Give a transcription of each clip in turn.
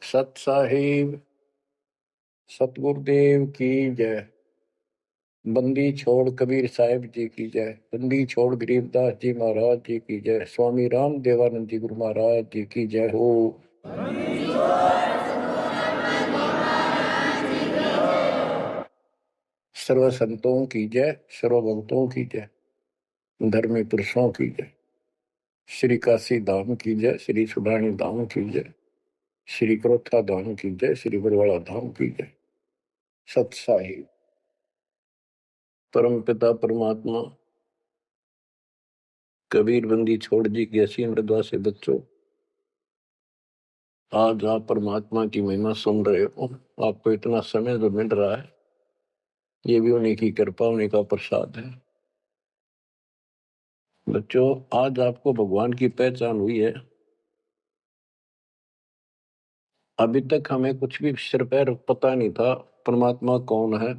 सत साहिब सतगुरुदेव की जय। बंदी छोड़ कबीर साहिब जी की जय। बंदी छोड़ गरीबदास जी महाराज जी की जय। स्वामी राम देवानंद जी गुरु महाराज जी की जय हो। सर्व संतों की जय, सर्व भक्तों की जय, धर्मी पुरुषों की जय। श्री काशी धाम की जय, श्री सुडानी धाम की जय, श्री क्रोथा धाम की जय, श्री बरवाड़ा धाम की जय। सत साहिब परम पिता परमात्मा कबीर बंदी छोड़ जी की असीम मृदा से बच्चों, आज आप परमात्मा की महिमा सुन रहे हो। आपको इतना समय जो मिल रहा है, ये भी उन्हीं की कृपा, उन्हीं का प्रसाद है। बच्चों, आज आपको भगवान की पहचान हुई है। अभी तक हमें कुछ भी सिर पैर पता नहीं था परमात्मा कौन है।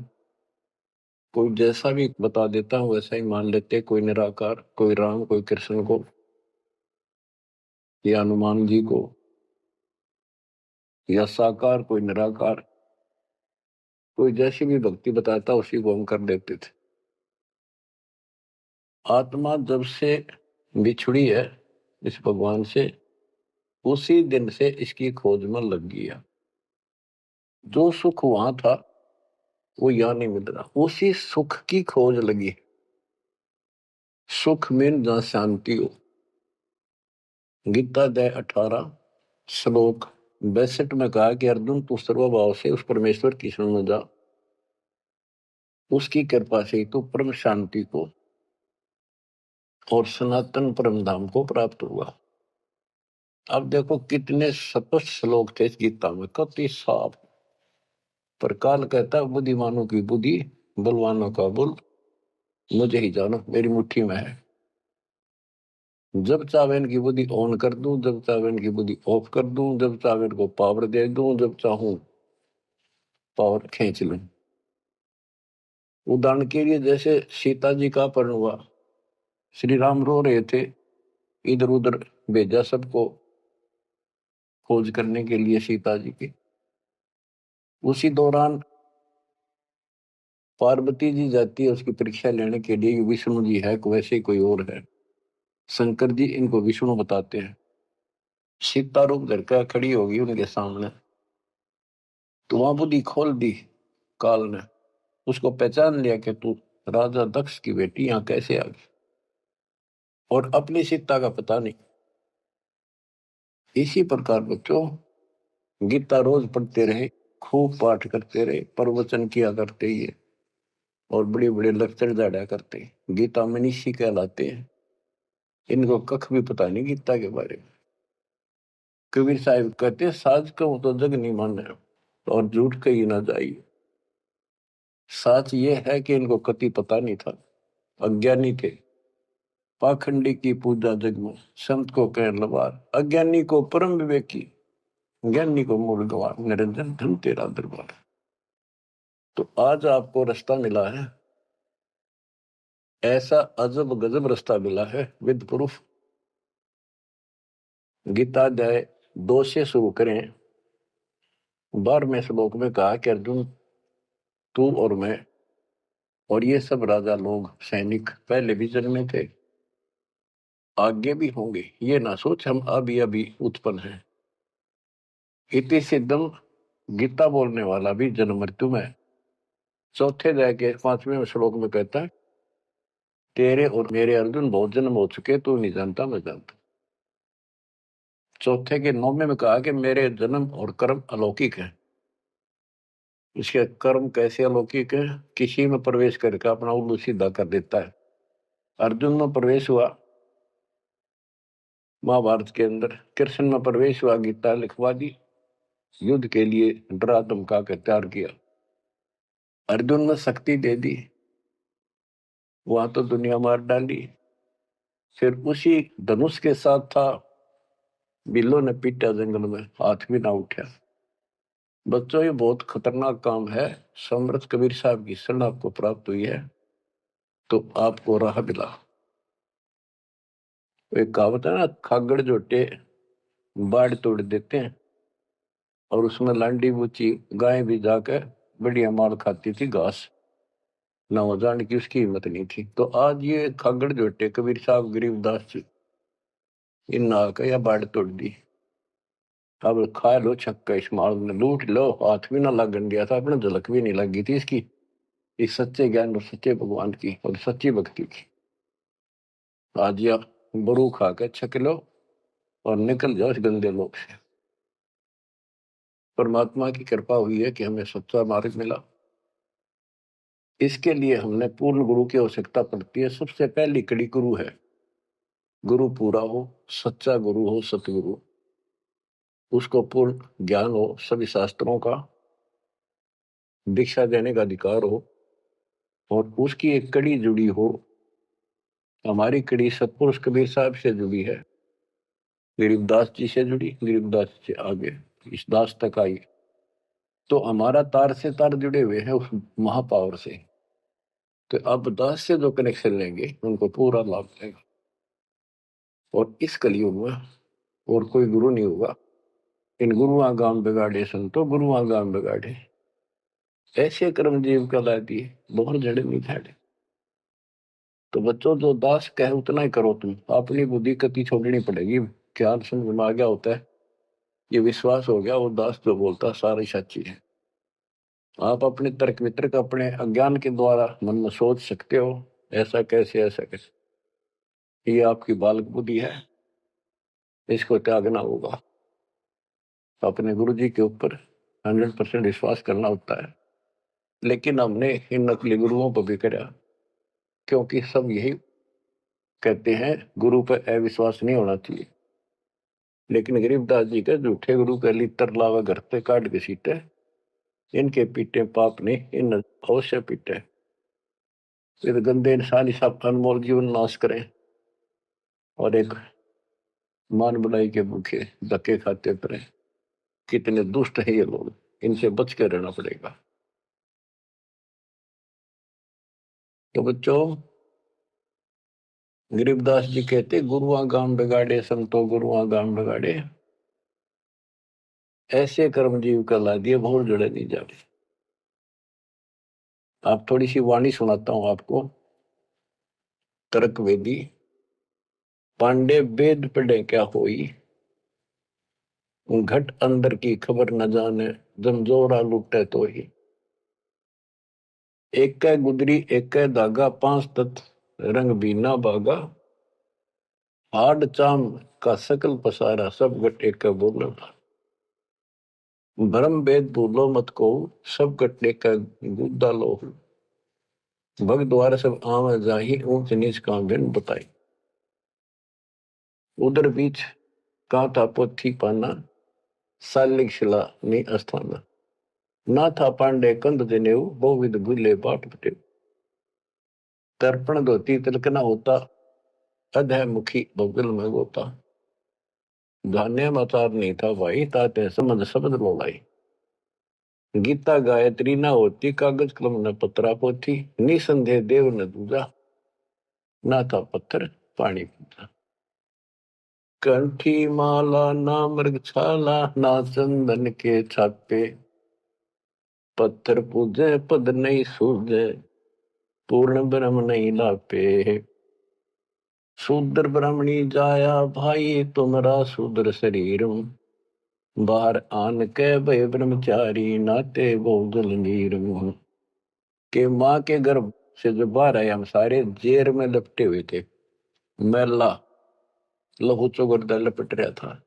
कोई जैसा भी बता देता हूँ वैसा ही मान लेते, कोई निराकार, कोई राम, कोई कृष्ण को, या हनुमान जी को, या साकार, कोई निराकार, कोई जैसी भी भक्ति बताता उसी को हम कर देते थे। आत्मा जब से बिछुड़ी है इस भगवान से, उसी दिन से इसकी खोज में लग गया। जो सुख वहां था वो यहां नहीं मिल रहा, उसी सुख की खोज लगी। सुख में जहां शांति हो। गीता अध्याय 18 श्लोक 62 में कहा कि अर्जुन, तू सर्वभाव से उस परमेश्वर की शरण में जा, उसकी कृपा से तू परम शांति को और सनातन परम धाम को प्राप्त हुआ। अब देखो कितने स्पष्ट श्लोक थे इस गीता में, कति साफ। पर काल कहता है बुद्धिमानों की बुद्धि, बलवानों का बल मुझे ही जानो, मेरी मुट्ठी में है। जब चाहे इनकी बुद्धि ऑन कर दूं, जब चाहे इनकी बुद्धि ऑफ कर दूं, जब चाहे इनको पावर दे दूं, जब चाहूं पावर खींच लूं। उदाहरण के लिए जैसे सीता जी का अपहरण हुआ, श्री राम रो रहे थे, इधर उधर भेजा सबको खोज करने के लिए सीता जी की। उसी दौरान पार्वती जी जाती है उसकी परीक्षा लेने के लिए, विष्णु जी है वैसे कोई और है। शंकर जी इनको विष्णु बताते हैं। सीता रूप धर कर खड़ी होगी उनके सामने, तो वहां बुद्धि खोल दी काल ने, उसको पहचान लिया कि तू राजा दक्ष की बेटी यहां कैसे आ गई, और अपनी सीता का पता नहीं। इसी प्रकार बच्चों, गीता रोज पढ़ते रहे, खूब पाठ करते रहे, प्रवचन किया करते ही है, और बड़े बड़े लेक्चर झाड़ा करते हैं। गीता मनीषी कहलाते हैं। इनको कख भी पता नहीं गीता के बारे में। कबीर साहिब कहते, साज कहूं तो जग नहीं माने, और झूठ कही ना जाइए। सच ये है कि इनको कति पता नहीं था, अज्ञानी थे। पाखंडी की पूजा जग में, संत को कह लबार, अज्ञानी को परम विवेकी, ज्ञानी को मूल गवार, निरंजन धन तेरा दरबार। तो आज आपको रास्ता मिला है, ऐसा अजब गजब रास्ता मिला है विद प्रूफ। गीता अध्याय 2 से शुरू करें। 12वें श्लोक में कहा कि अर्जुन, तू और मैं और ये सब राजा लोग, सैनिक पहले भी जन्मे थे, आगे भी होंगे। ये ना सोच हम अभी अभी उत्पन्न हैं। इति सिद्धम, गीता बोलने वाला भी जन्म मृत्यु में। चौथे अध्याय के 5वें श्लोक में कहता है, तेरे और मेरे अर्जुन बहुत जन्म हो चुके, तू नहीं जानता मैं जानता। चौथे के 9वें में कहा कि मेरे जन्म और कर्म अलौकिक है। इसके कर्म कैसे अलौकिक है? किसी में प्रवेश करके अपना उल्लू सीधा कर देता है। अर्जुन में प्रवेश हुआ महाभारत के अंदर, कृष्ण में प्रवेश हुआ, गीता लिखवा दी, युद्ध के लिए डरा धमका कर तैयार किया। अर्जुन में शक्ति दे दी, वहां तो दुनिया मार डाली। फिर उसी धनुष के साथ था, बिल्लो ने पीटा जंगल में, हाथ भी ना उठा। बच्चों, ये बहुत खतरनाक काम है। समर्थ कबीर साहब की शरण आपको प्राप्त हुई है तो आपको राह मिला। एक कहावत है ना, खागड़ जोटे बाढ़ तोड़ देते हैं, और उसमें लांडी बूची गाय भी जाकर बढ़िया माल खाती थी घास, ना वो जान की उसकी हिम्मत नहीं थी। तो आज ये खागड़ जोटे कबीर साहब गरीबदास जी इन आकर या बाढ़ तोड़ दी। अब खा लो छक्का, इस माल ने लूट लो, हाथ भी ना लगन दिया था अपने, झलक भी नहीं लगी थी इसकी, इस सच्चे ज्ञान और सच्चे भगवान की और सच्ची भक्ति की। आज या बरू खा के छक लो और निकल जाओ इस गंदे लोग से। परमात्मा की कृपा हुई है कि हमें सच्चा मार्ग मिला। इसके लिए हमने पूर्ण गुरु की आवश्यकता पड़ती है। सबसे पहली कड़ी गुरु है। गुरु पूरा हो, सच्चा गुरु हो, सतगुरु, उसको पूर्ण ज्ञान हो, सभी शास्त्रों का दीक्षा देने का अधिकार हो, और उसकी एक कड़ी जुड़ी हो। हमारी कड़ी सतपुरुष कबीर साहब से जुड़ी है, गरीबदास जी से जुड़ी, गरीबदास से आगे इस दास तक आई। तो हमारा तार से तार जुड़े हुए हैं उस महापावर से। तो अब दास से जो कनेक्शन लेंगे उनको पूरा लाभ देगा। और इस कलयुग में और कोई गुरु नहीं होगा। इन गुरुआ गाम बिगाड़े संतो, गुरुआ गाम बिगाड़े, ऐसे कर्म जीव कहला दिए, बहुत जड़े नहीं झाड़े। तो बच्चों, जो दास कहे उतना ही करो। तुम अपनी बुद्धि कति छोड़नी पड़ेगी। ज्ञान समझ में आ गया होता है, ये विश्वास हो गया, वो दास जो बोलता सारी सच्ची है। आप अपने तर्क वितर्क अपने अज्ञान के द्वारा मन में सोच सकते हो, ऐसा कैसे, ऐसा कैसे। ये आपकी बालक बुद्धि है, इसको त्यागना होगा। अपने गुरु जी के ऊपर 100% विश्वास करना होता है। लेकिन हमने इन नकली गुरुओं पर भी करा, क्योंकि सब यही कहते हैं गुरु पर अविश्वास नहीं होना चाहिए। लेकिन गरीबदास जी के झूठे गुरु के लिए तरलावा घर पे काट के सीटे, इनके पीटे पाप ने इन अवश्य पीटे। फिर गंदे इंसान इस अनमोल जीवन नाश करें और एक मान बुलाई के भूखे धक्के खाते फिरे। कितने दुष्ट है ये लोग, इनसे बच के रहना पड़ेगा। तो बच्चों, गरीबदास जी कहते गुरुआ गाम बिगाड़े संतो, गुरुआ गाम बिगाड़े, ऐसे कर्म जीव कहला दिए, बहुत जड़े नहीं जाते। आप थोड़ी सी वाणी सुनाता हूं आपको। तर्क वेदी, पांडे वेद पढ़े क्या होई, घट अंदर की खबर न जाने, जमजोरा लुटे तो ही। एक कै गुदरी एक कै धागा, पांच तत्व रंग बीना बागा, हाड चाम का सकल पसारा, सब गट एक कै बोलो। भरम वेद भूलो मत को, सब गट एक कै गुद्दा लो। भग द्वार सब आम जाही, ऊंच नीच का भिन्न बताई। उधर बीच का था पोथी पाना, सालिक शिला नी अस्थाना। ना था पांडे कंद जनेऊ, बहुविध भूले बाट बटे। तर्पण धोती तिलकना होता, अधय मुखी बगल में गोता। धान्य मचार नहीं था भाई, ताते समझ शब्द बोलाई। गीता गायत्री ना होती, कागज कलम न पत्रा पोथी। निसंदेह देव न दूजा, ना था पत्थर पानी पूजा। कंठी माला ना मृगछाला, ना चंदन के छापे। पत्थर पूजे पद नहीं सूझे, पूर्ण ब्रह्म नहीं लापे। शूद्र ब्राह्मणी जाया भाई, तुमरा शूद्र शरीर। बाहर आन के भय ब्रह्मचारी, नाते बहुजल नीर। के माँ के गर्भ से जो बाहर आए, हम सारे जेर में लपटे हुए थे, मैला लहू चौगरदा लपट रहा था।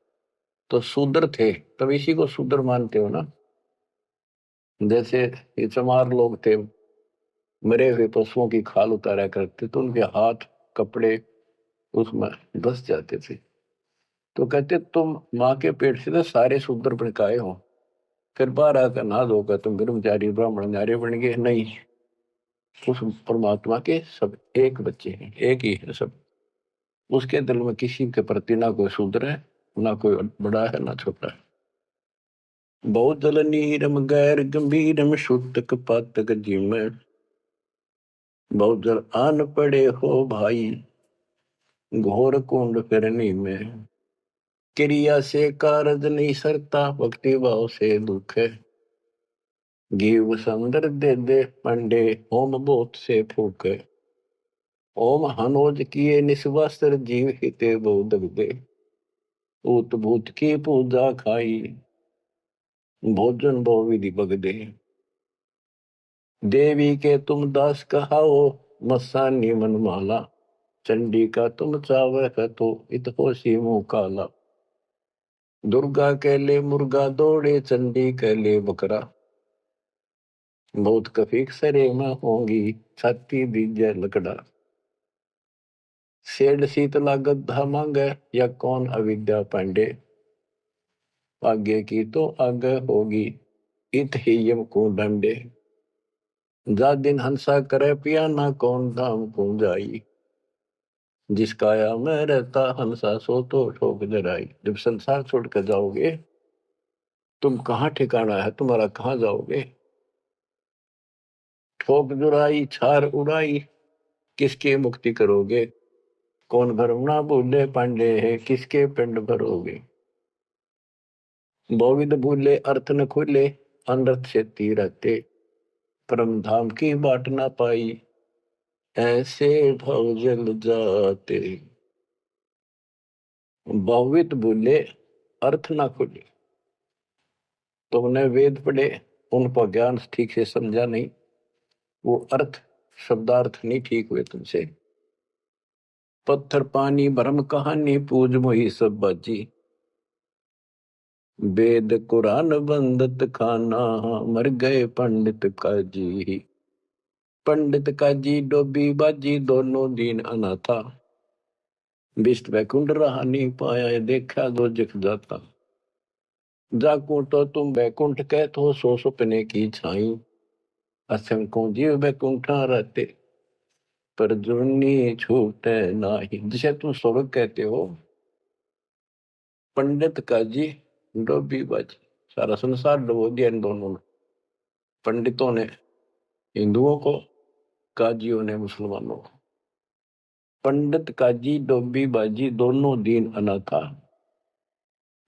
तो शूद्र थे, तब इसी को शूद्र मानते हो ना। जैसे ये चमार लोग थे, मरे हुए पशुओं की खाल उतारा करते, तो उनके हाथ कपड़े उसमें धस जाते थे। तो कहते तुम माँ के पेट से तो सारे शूद्र बन के आए हो, फिर बाहर आकर ना धोकर तुम ब्रह्मचारी ब्राह्मण नारे बन गए। नहीं, उस परमात्मा के सब एक बच्चे हैं, एक ही है सब। उसके दिल में किसी के प्रति ना कोई शूद्र है, ना कोई बड़ा है, ना छोटा है। बहुत जल नीरम गैर गंभीरम, शुद्धक पातक जिम। बहुत जल आन पड़े हो भाई, घोर कुंड करनी में। क्रिया से कारज नहीं सरता, भक्ति भाव से दुख है। जीव संदर दे दे पंडे, होम बोत से फूक है। ओम हनोज किए निस्वास्त्र, जीव हिते बहु दगदे। ऊत भूत की पूजा खाई, भोजन बहु विधि बगदे। देवी के तुम दास कहाओ, मस्तानी मन माला। चंडी का तुम चावक तो, इत होशी मुंह काला। दुर्गा के ले मुर्गा दौड़े, चंडी के ले बकरा। बहुत कफीक सरे में होंगी, छाती दीजे लकड़ा। सेठ शीतला गद्दा मांगे, या कौन अविद्या पांडे। आगे की तो आगे होगी, इत ही यम को डंडे। जा दिन हंसा करे पियाना, कौन धाम को जाई। जिस काया में रहता हंसा, सो तो ठोक जराई। जब संसार छोड़ कर जाओगे, तुम कहाँ ठिकाना है तुम्हारा, कहाँ जाओगे। ठोक जुराई छार उड़ाई, किसके मुक्ति करोगे। कौन भरम ना भूले पांडे है, किसके पिंड भरोगे। बहुविध भूले अर्थ न खुले, अनर्थ से तीरते। परम धाम की बाट ना पाई, ऐसे भव जल जाते। बहुविध भूले अर्थ ना खुले, तुमने वेद पढ़े, उनको ज्ञान ठीक से समझा नहीं, वो अर्थ शब्दार्थ नहीं ठीक हुए तुमसे। पत्थर पानी भ्रम कहानी, पूज मोही सब बाजी। वेद कुरान बंदत खाना, मर गए पंडित काजी। पंडित काजी डोबी बाजी, दोनों दीन अनाथा। विष्ट वैकुंठ रहा नहीं पाया, देखा दो जख जाता। जाकू तो तुम वैकुंठ कहत हो, सो सुपने की छाई। असंख्यों जीव वैकुंठा रहते, पर जुर्नी छूटे नाही। जिसे तुम स्वर्ग कहते हो, पंडित काजी डोबी बाजी, सारा संसार डुबो दिया इन दोनों ने। पंडितों ने हिंदुओं को, काजियों ने मुसलमानों को। पंडित काजी डोबी बाजी, दोनों दीन अनाथा।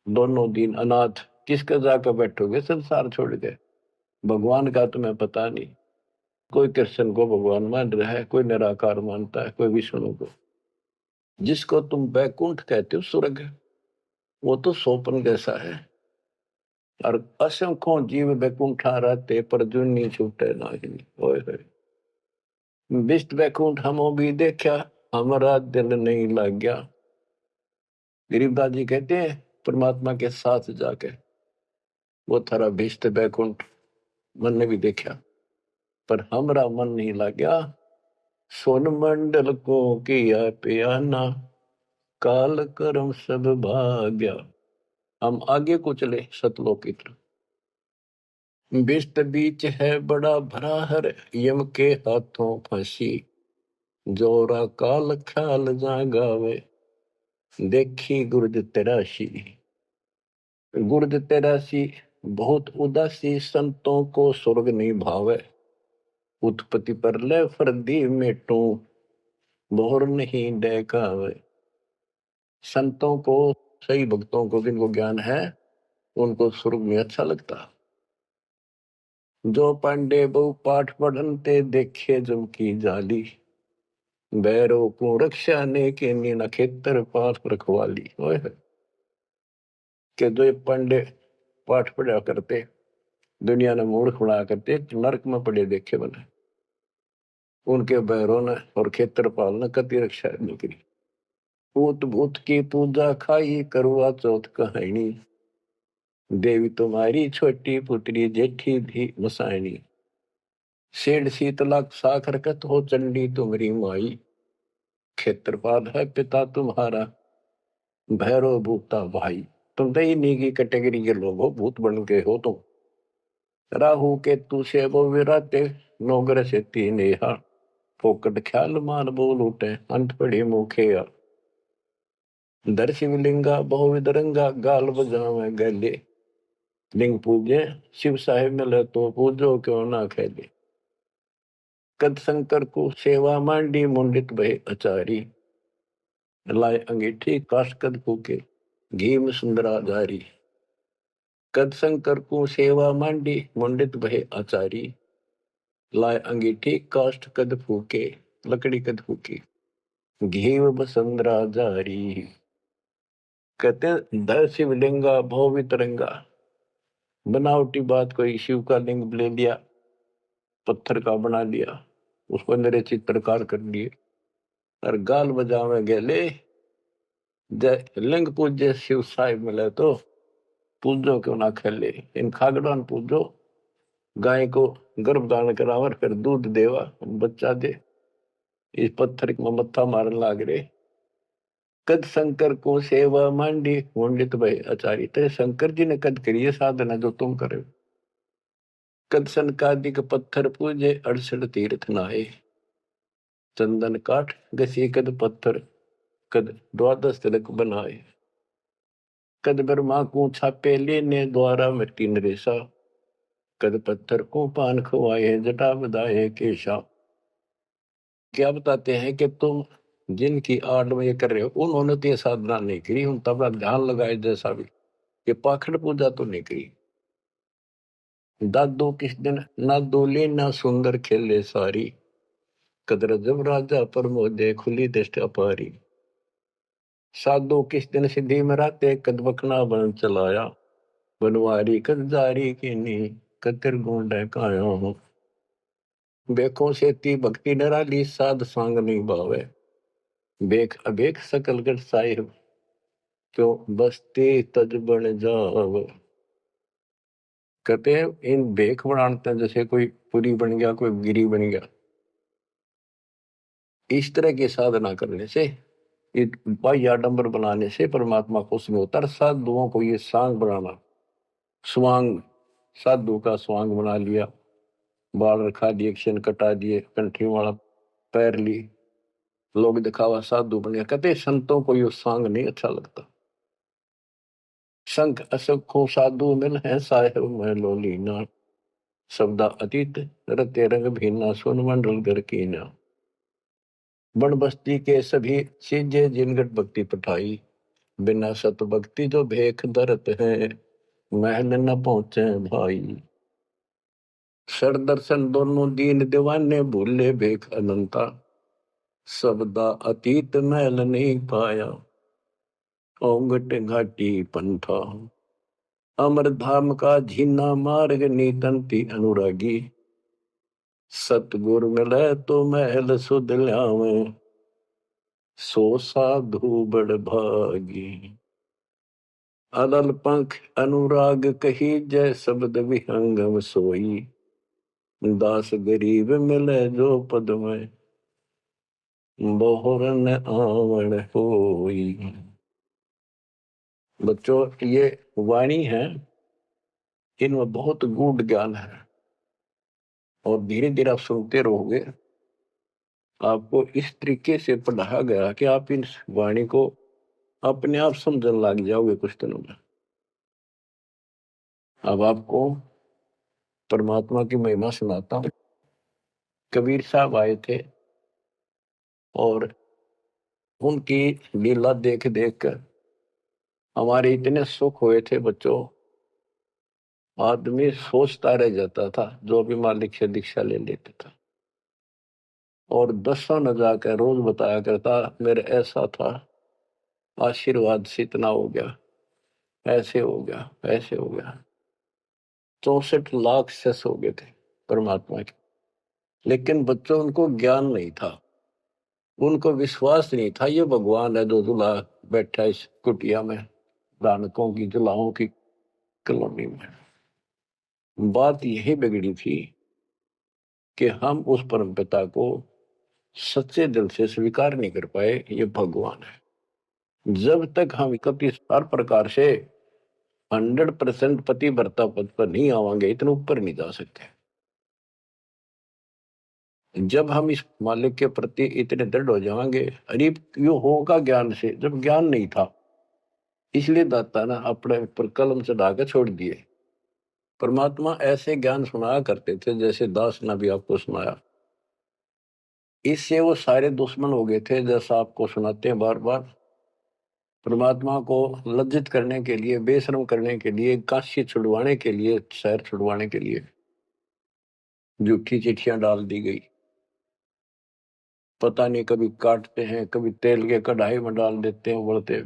दोनों दीन अनाथ, किसका जाकर बैठोगे संसार छोड़ के। भगवान का तुम्हें पता नहीं। कोई कृष्ण को भगवान मान रहा है, कोई निराकार मानता है, कोई विष्णु को। जिसको तुम बैकुंठ कहते हो स्वर्ग, वो तो सोपन जैसा है। और असंख्यों जीव बैकुंठा रहते, पर जुन्नी छूटे नहीं। ओए होए, विष्ट बैकुंठ हमो भी देखा, हमारा दिल नहीं लग गया। गरीबदास जी कहते हैं, परमात्मा के साथ जाके वो थारा भिष्ट बैकुंठ मन ने भी देखा, पर हमारा मन नहीं लग गया। सोन मंडल को किया पियाना, काल कर्म सब भाग्या। हम आगे को चले सतलोक की तरफ। बिस्त बीच है बड़ा भरा हर, यम के हाथों फांसी। जोरा काल ख्याल जागावे, देखी गुर्ज तेरासी। गुर्ज तेरासी, बहुत उदासी, संतों को स्वर्ग नहीं भावे। उत्पत्ति पर ले फर्दी मेटू, बोर नहीं डेकावे। संतों को, सही भक्तों को, जिनको ज्ञान है, उनको स्वर्ग में अच्छा लगता। जो पांडे बहु पाठ पढ़नते, देखे जम की जाली। बैरों को रक्षा ने के नीना खेतर पास रखवाली। ओए होए, के जो ये पांडे पाठ पढ़ा करते, दुनिया ने मूर्ख बना करते, नरक में पड़े देखे बने। उनके बैरों ने और खेत्रपाल ने कति रक्षा नहीं करी। पूत भूत की पूजा खाई, करवा चौथ कहानी। देवी तुम्हारी छोटी पुत्री, जेठी भी मसायनी। सेठ शीतला साखर कत हो, चंडी तुम्हारी माई। क्षेत्रपाल है पिता तुम्हारा, भैरव भूता भाई। तुम तो इन्हीं की कैटेगरी के लोग हो, भूत बन के हो तुम। राहु के तू से वो विराते, नौगर से तीन नेहा। फोकट ख्याल मान बोल उठे, अंत पड़े मुखे। दर शिवलिंगा बहुविध रंगा, गाल बजावे गले। लिंग पूजे शिव साहेब मिले, तो पूजो क्यों ना खेले। कद शंकर को सेवा मांडी, मुंडित भय अचारी। लाए अंगीठी काश कद फूके, घी में सुंदरा जारी। कद शंकर को सेवा मांडी, मुंडित भय आचारी। लाए अंगीठी काष्ठ कद फूके, लकड़ी कद फूकी। घी बसंदरा जारी। कहते दर शिवलिंगा भव वितरंगा। बनावटी बात, कोई शिव का लिंग ले लिया, पत्थर का बना लिया, उसको मेरे चित्रकार कर लिए और गाल बजावे गेले। जय लिंग पूज्य शिव साहिब मिले तो पूजो क्यों ना खेले। इन खागड़ान पूजो, गाय को गर्भदान करावर, फिर दूध देवा, बच्चा दे। इस पत्थर में मत्था मारन लाग रे। कद शंकर को सेवा मांडी, मुंडित भय आचारी। तेरे शंकर जी ने कद करी है साधना जो तुम करे। कद सनकादिक पत्थर पूजे, 68 तीर्थ नहाए। चंदन काठ घसी कद पत्थर, कद 12 तिलक बनाए। कद ब्रह्मा को छापे लेने, द्वारा मिट्टी नरेसा। कद पत्थर को पान खवाए, जटा बधाए केशा। क्या बताते हैं कि तुम जिनकी आड़ में ये कर रहे हो, उन्होंने तो ये साधना नहीं करी, उन तबला ध्यान लगाए जैसा भी, ये पाखंड पूजा तो नहीं करी। दादो किस दिन ना दोले ना सुंदर खेले सारी। कदर जब राजा प्रमोदे, खुली दृष्टि अपारी। साधो किस दिन सिद्धि में राते, कद बखना बन चलाया। बनवारी कद जारी की नी, कतिर गुंड कायो। बेखों से ती भक्ति नराली, साध सांग नहीं भावे। बेख अबेख सकल गढ़ साहिब, क्यों बसते तज बन जाव। कहते हैं इन बेख बनाते हैं, जैसे कोई पुरी बन गया, कोई गिरी बन गया। इस तरह की साधना करने से, बाह्य आडंबर बनाने से परमात्मा खुश नहीं होता। साधुओं को ये सांग बनाना, स्वांग, साधु का स्वांग बना लिया, बाल रखा दिए, क्षण कटा दिए, कंठी वाला पैर ली, लोग दिखावा साधु बन गया। कहते संतों को ये सांग नहीं अच्छा लगता। संख असंख्यों साधु मिल है, साहेब मैं लोलीना। शब्दा अतीत रते रंग भिन्ना, सुन मंडल घर कीना। बन बस्ती के सभी सीजे, जिनगट भक्ति पठाई। बिना सत भक्ति जो भेख दरत है, महल न पहुंचे भाई। सर दर्शन दोनों दीन दीवाने, भूले भेख अनंता। शब्दा अतीत महल नहीं पाया, ओंगट घाटी पंथा। अमर धाम का झीना मार्ग, नीतंती अनुरागी। सतगुर मिले तो महल सुध ल्यावे, सो साधु बड़ भागी। अलल पंख अनुराग कही, जय शब्द विहंगम सोई। दास गरीब मिले जो पद में, बहुरन आवण होई। बच्चों, ये वाणी है, इनमें बहुत गूढ़ ज्ञान है और धीरे धीरे आप सुनते रहोगे। आपको इस तरीके से पढ़ाया गया कि आप इस वाणी को अपने आप समझने लग जाओगे कुछ दिनों में। अब आपको परमात्मा की महिमा सुनाता हूं। कबीर साहब आए थे और उनकी लीला देख देख कर हमारे इतने सुख हुए थे बच्चों। आदमी सोचता रह जाता था जो भी मालिक से दीक्षा ले लेता था, और दसों न जाकर रोज बताया करता, मेरे ऐसा था, आशीर्वाद से इतना हो गया, ऐसे हो गया, ऐसे हो गया। 64 लाख शेष हो गए थे परमात्मा के। लेकिन बच्चों, उनको ज्ञान नहीं था, उनको विश्वास नहीं था ये भगवान है जो दुल्हा बैठा इस कुटिया में, दानकों की जुलाहों की कॉलोनी में। बात यही बिगड़ी थी कि हम उस परम पिता को सच्चे दिल से स्वीकार नहीं कर पाए, ये भगवान है। जब तक हम इकतीस हर प्रकार से 100% पतिव्रता पद पर नहीं आवांगे, इतने ऊपर नहीं जा सकते। जब हम इस मालिक के प्रति इतने दृढ़ हो जाएंगे, अरे यो होगा ज्ञान से, जब ज्ञान नहीं था, इसलिए दाता ना अपने ऊपर कलम चढ़ा के छोड़ दिए। परमात्मा ऐसे ज्ञान सुनाया करते थे, जैसे दास ने भी आपको सुनाया। इससे वो सारे दुश्मन हो गए थे, जैसा आपको सुनाते हैं बार बार। परमात्मा को लज्जित करने के लिए, बेशर्म करने के लिए, काशी छुड़वाने के लिए, शहर छुड़वाने के लिए झूठी चिट्ठियां डाल दी गई। पता नहीं कभी काटते हैं, कभी तेल के कढ़ाई में डाल देते हैं उबलते।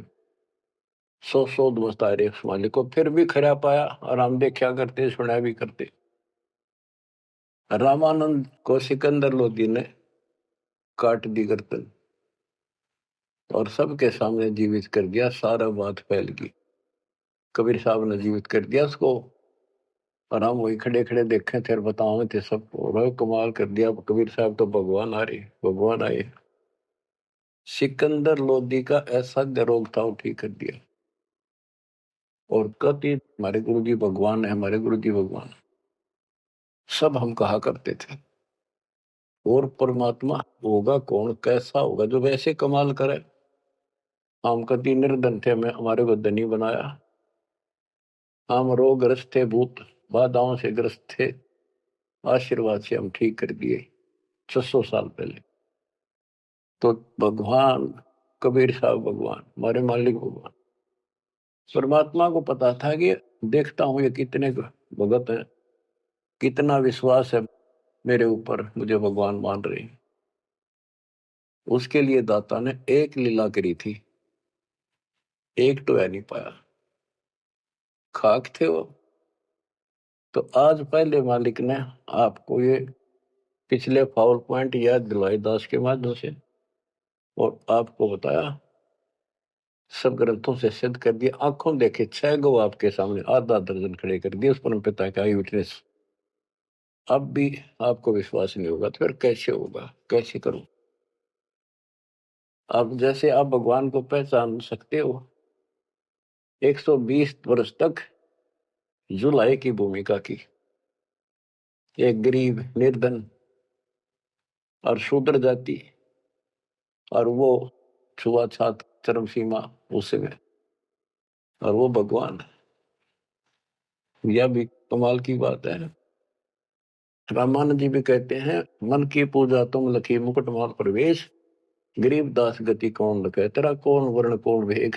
सौ दोस्त आए उस मालिक को, फिर भी खरा पाया और हम देखा करते, सुना भी करते। रामानंद को सिकंदर लोधी ने काट दी गर्दन और सबके सामने जीवित कर दिया। सारा बात फैल गई। कबीर साहब ने जीवित कर दिया उसको और हम वही खड़े खड़े देखे थे और बताओ थे सबको। कमाल कर दिया, कबीर साहब तो भगवान आ रहे, भगवान आए। सिकंदर लोधी का ऐसा रोग था, वो ठीक कर दिया। और कति हमारे गुरु जी भगवान है, हमारे गुरु जी भगवान, सब हम कहा करते थे। और परमात्मा होगा कौन, कैसा होगा जो वैसे कमाल करे। हम कति निर्धन थे, मैं हमारे को धनी बनाया। हम रोगग्रस्त थे, भूत बाधाओं से ग्रस्त थे, आशीर्वाद से हम ठीक कर दिए 600 साल पहले। तो भगवान कबीर साहब भगवान, हमारे मालिक भगवान। परमात्मा को पता था कि देखता हूं ये कितने भगत है, कितना विश्वास है मेरे ऊपर, मुझे भगवान मान रहे हैं। उसके लिए दाता ने एक लीला करी थी, एक तो है नहीं पाया, खाक थे वो। तो आज पहले मालिक ने आपको ये पिछले फाउल पॉइंट याद दिलवाई दास के माध्यम से, और आपको बताया, सब ग्रंथों से सिद्ध कर दिया। आंखों देखे 6 गो आपके सामने, आधा दर्जन खड़े कर दिए उस परम पिता का विटनेस। अब भी आपको विश्वास नहीं होगा तो फिर कैसे होगा, कैसे करूं। अब जैसे आप भगवान को पहचान सकते हो, 120 वर्ष तक जुलाई की भूमिका की, एक गरीब निर्धन और शूद्र जाति, और वो छुआछात चरम सीमा उसमें, और वो भगवान। यह भी कमाल की बात है। रामानंद जी भी कहते हैं, मन की पूजा तुम लखी मुकुटमाल प्रवेश, गरीब दास गति कौन लखे, तेरा कौन वर्ण कौन वेग।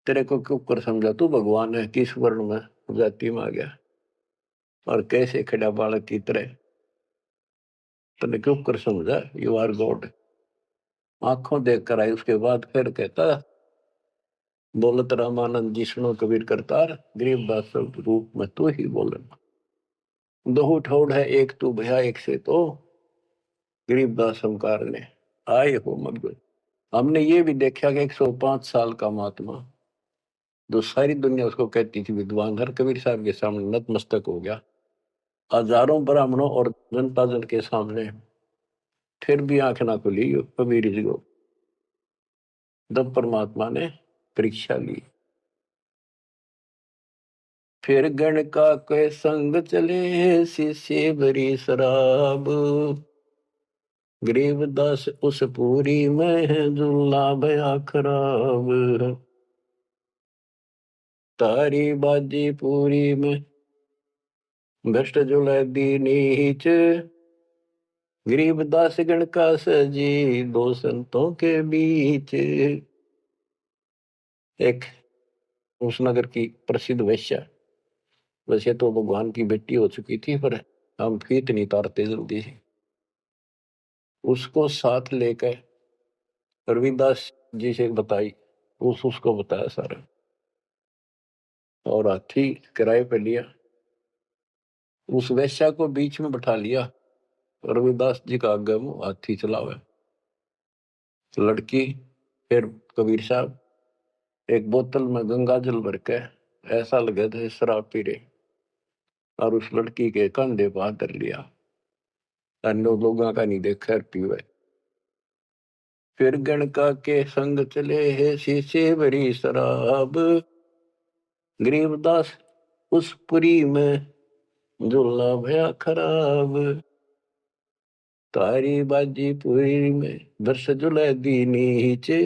तेरे को क्यों कर समझा तू भगवान है, किस वर्ण में जाति में आ गया और कैसे खड़ा बालक की तरह, तने क्यों कर समझा, यू आर गॉड। आंखों देख कर आई। उसके बाद फिर कहता, बोलत रामानंद जी सुनो कबीर करतार, गरीबदास रूप में तू ही बोलना। दो ठोड़ है एक तू भया एक से, तो गरीबदास हमकार ने आए हो मग। हमने ये भी देखा कि 105 साल का महात्मा, जो सारी दुनिया उसको कहती थी विद्वान, हर कबीर साहब के सामने नतमस्तक हो गया, हजारों ब्राह्मणों और जनता जन के सामने, फिर भी आंख ना खुली कबीर जी को। तब परमात्मा ने परीक्षा ली। फिर गण का के संग चले, शिष्य भरी शराब, गरीबदास उस पूरी में जुल्ला भया खराब। तारी बाजी पूरी में भ्रष्ट जुलै दी नीच, गरीबदास गण का सजी दो संतों के बीच। एक उस नगर की प्रसिद्ध वैश्या, वैसे तो भगवान की बेटी हो चुकी थी, पर हम फीत नहीं तारते जल्दी से, उसको साथ लेकर रविदास जी से बताई, उसको बताया सारा, और हाथी किराए पे लिया, उस वैश्या को बीच में बैठा लिया, रविदास जी का आगे मुंह हाथी चलावे। लड़की फिर कबीर साहब एक बोतल में गंगा जल भर के ऐसा लगे थे शराब पी रहे, और उस लड़की के कंधे पर हाथ धर लिया, अन्य लोगों का नहीं देखा पीवे। फिर गणका के संग चले है शीशे भरी शराब, गरीबदास उस पुरी में झूला भया खराब। तारी बाजी पुरी में वर्ष जुलै दी नीचे,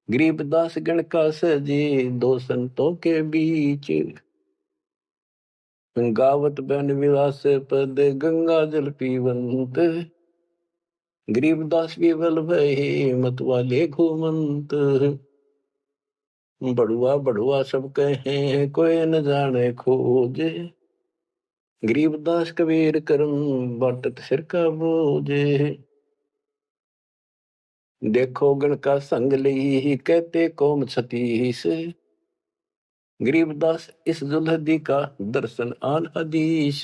गरीबदास गण का सजी दो संतों के बीच। गावत बन विलास पद गंगा जल पीवंत, गरीबदास विवल भय मत वाले घूमंत। बड़ुआ बड़ुआ सब कहे कोई न जाने खोज, गरीबदास कबीर करम बाटत सिर का बोझ। देखो गण का संग ली कहते कौम छतीस, गरीबदास इस जुल्हदी का दर्शन आन हदीस।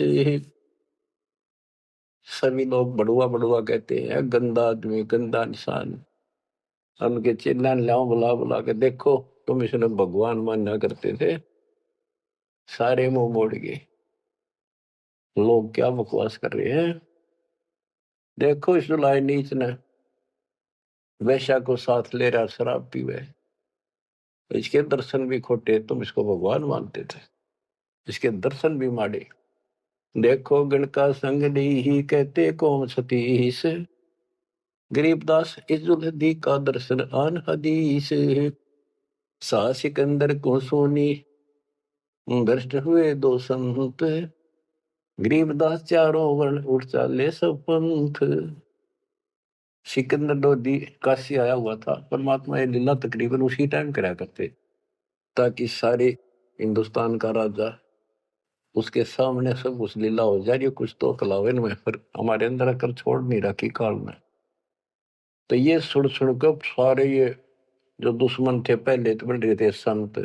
सभी लोग बड़ुआ बड़ुआ कहते हैं, गंदा आदमी गंदा इंसान। उनके चिल्ला लाओ बुला बुला के, देखो तुम इसने भगवान माना करते थे, सारे मुंह मोड़ गए। लोग क्या बकवास कर रहे हैं। देखो इस जुलाई नीच ने वैश्या को साथ ले रहा शराब पीवे, इसके दर्शन भी खोटे, तुम इसको भगवान मानते थे, इसके दर्शन भी माड़े। देखो गण का संग ही कहते कौम सतीश, गरीबदास इजुलदी का दर्शन आन हदीस। सा सिकंदर को सोनी भ्रष्ट हुए दो संत, गरीबदास चारों वर्ण उठ चाले सब पंथ। सिकंदर लोधी काशी आया हुआ था, परमात्मा ये लीला तकरीबन उसी टाइम करा करते, ताकि सारे हिंदुस्तान का राजा उसके सामने सब उस लीला हो जाए, कुछ तो कलावन में फिर हमारे अंदर आकर छोड़ नहीं रखी काल में। तो ये सुन सुनकर सारे ये जो दुश्मन थे पहले तो बन रहे थे, संत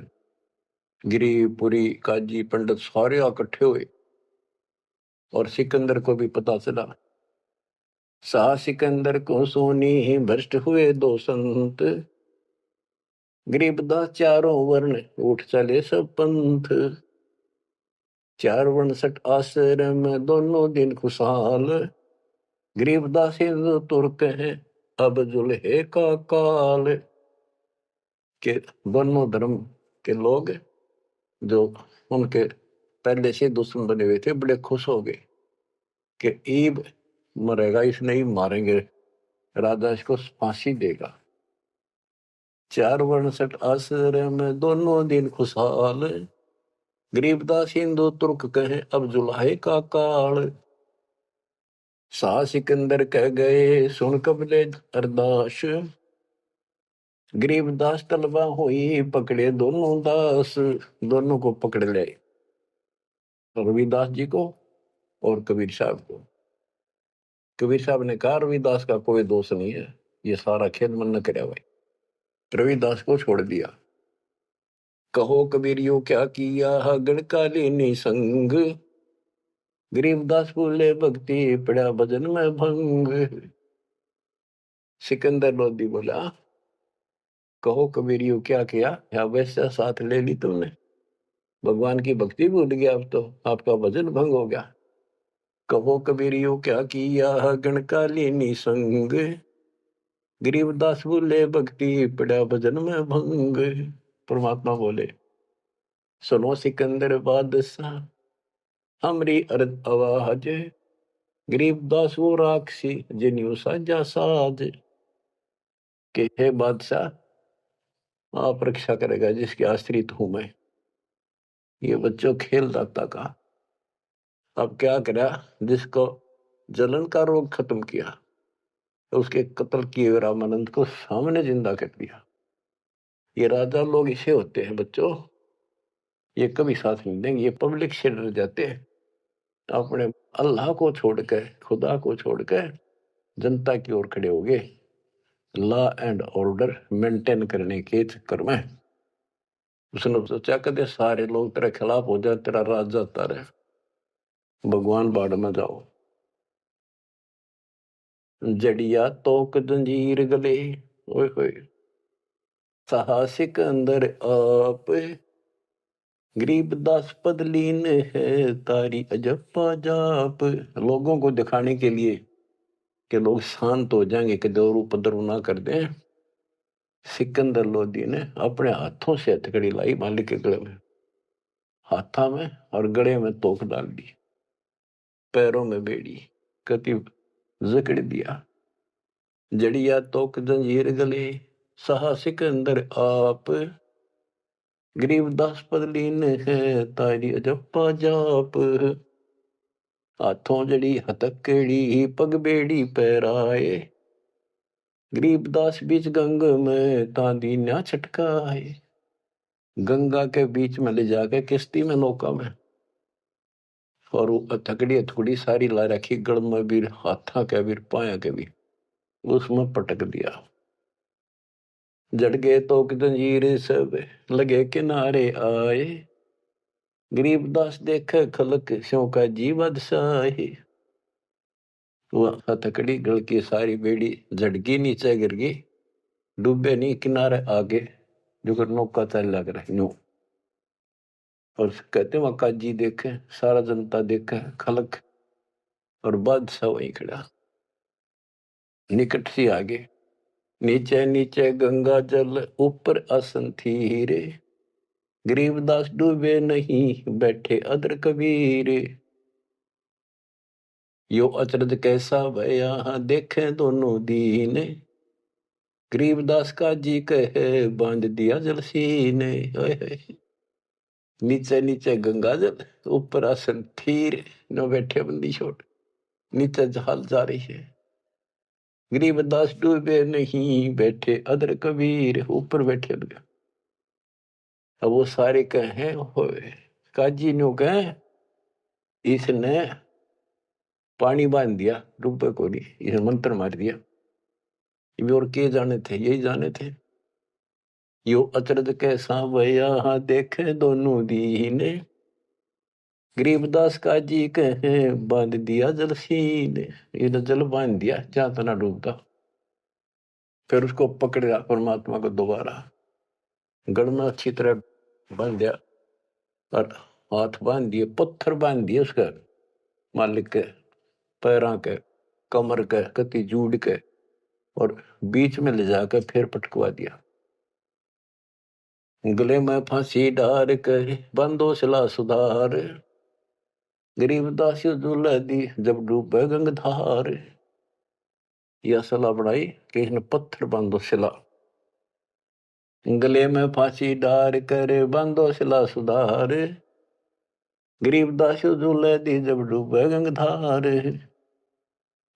गिरिपुरी काजी पंडित सारे इकट्ठे हुए, और सिकंदर को भी पता चला। सा सिकंदर को सोनी भ्रष्ट हुए दो संत, गरीबदास चारों वर्ण उठ चले सब पंथ। 4 आश्रम दोनों दिन खुशहाल, गरीबदास हिंदू तुर्क है अब जुल्हे का काल। के दोनों धर्म के लोग जो उनके पहले से दुश्मन बने हुए थे बड़े खुश हो गए कि ईब मरेगा, इसने ही मारेंगे, राजा इसको फांसी देगा। 4 आश्रम दोनों दिन खुशहाल, गरीबदास हिंदू तुर्क कहे अब जुल्हे का काल। सा सिकंदर कह गए सुन कबले अरदास, गरीबदास तलबा हुई पकड़े दोनों दास। दोनों को पकड़ ले, रविदास जी को और कबीर साहब को। कबीर साहब ने कहा रविदास का कोई दोष नहीं है, ये सारा खेल मन न करे भाई। रविदास को छोड़ दिया। कहो कबीरियो क्या किया गणकालीनी संग, गरीबदास बोले भक्ति पड़ा भजन में भंग। सिकंदर लोधी बोला कहो कबीरियो क्या किया, या वैसा साथ ले ली तुमने, भगवान की भक्ति भूल गया, अब तो आपका भजन भंग हो गया। कहो कबीरियो क्या किया गणकालीनी संग, गरीबदास बोले भक्ति पड़ा भजन में भंग। परमात्मा बोले सुनो सिकंदर बादशाह हमरी अर्ज आवाज, गरीबदास वो राक्षसी जिन्यू साजा साज। के हे बादशाह आप रक्षा करेगा जिसके आश्रित हूं मैं। ये बच्चों खेल दाता का अब क्या करा, जिसको जलन का रोग खत्म किया तो उसके कत्ल किए रामानंद को सामने जिंदा कर दिया। ये राजा लोग इसे होते हैं बच्चों, ये कभी साथ नहीं देंगे, ये पब्लिक से डर जाते हैं, अपने अल्लाह को छोड़कर खुदा को छोड़कर जनता की ओर खड़े हो गए, लॉ एंड ऑर्डर मेंटेन करने के चक्कर में। उसने सोचा कदे सारे लोग तेरे खिलाफ हो जाए, तेरा राज जाता रहे, भगवान बाढ़ में जाओ। जड़िया तोक जंजीर गले, ओए होए साहसिक अंदर आप, गरीबदास पद लीन है तारी अजप्पा जाप। लोगों को दिखाने के लिए कि लोग शांत हो जाएंगे कि दौर उपद्रव ना कर दें, सिकंदर लोधी ने अपने हाथों से हथकड़ी लाई मालिक के गले में, हाथा में और गले में तोक डाल दी, पैरों में बेड़ी कति जकड़ दिया। जड़िया तोक जंजीर गले सहा सिकंदर आप, गरीबदास पद लीन है तारी अजप्पा जाप। हाथों जड़ी हथकड़ी पग बेड़ी पैराए, गरीबदास बीच गंग में तांदी ना छटकाए। गंगा के बीच में ले जाके किश्ती में नौका में, और वो थकड़ी थोड़ी सारी ला रखी, गड़ में भी, हाथा के भी, पाया के भी, उसमें पटक दिया। जड़ गए तो जंजीर सब लगे किनारे आए, गरीबदास देखे खलक स्यों का जीवद साहे। वो हथकड़ी गल की सारी बेड़ी झटकी, नीचे गिर गई, डूबे नहीं, किनारे आगे जो नौका चल लग रहा यूं। और कहते वहां काजी देखे, सारा जनता देखे, खलक, और बादशाह वहीं खड़ा निकट सी आगे। नीचे नीचे गंगा जल ऊपर आसन थी रे, गरीबदास डूबे नहीं बैठे अदर कबीर। यो अचरज कैसा भया देखे दोनों दीन, गरीबदास का जी कहे बांध दिया जल सीने। नीचे नीचे गंगा जल ऊपर आसन थीर, न बैठे बंदी छोड़, नीचे जहाल जा रही है। गरीबदास डूबे नहीं बैठे अदर कबीर, ऊपर बैठे। अब वो सारे कहे काजी नो कहे इसने पानी बांध दिया, डूबे को नहीं, इसे मंत्र मार दिया। और के जाने थे, यही जाने थे। यो अचरज कैसा भया देखे दोनों दीने, गरीबदास का जी कहे बांध दिया जल सीने। ये जल बांध दिया जहां तना डूबता। फिर उसको पकड़ा परमात्मा को दोबारा, गढ़ में अच्छी तरह बांध दिया, और हाथ बांध दिए, पत्थर बांध दिए उसका, मालिक के पैरों के, कमर के, कति जूड़ के, और बीच में ले जाकर फिर पटकवा दिया। गले में फांसी डार कर बंदो सिला सुधार, गरीबदास दुल्हा दी जब डूबे गंगधार। यह सलाह बढ़ाई कि इसने पत्थर बांधो सिला, गले में फांसी डार कर बांधो सिला सुधार, गरीबदास दुल्हा दी जब डूबे गंगधार।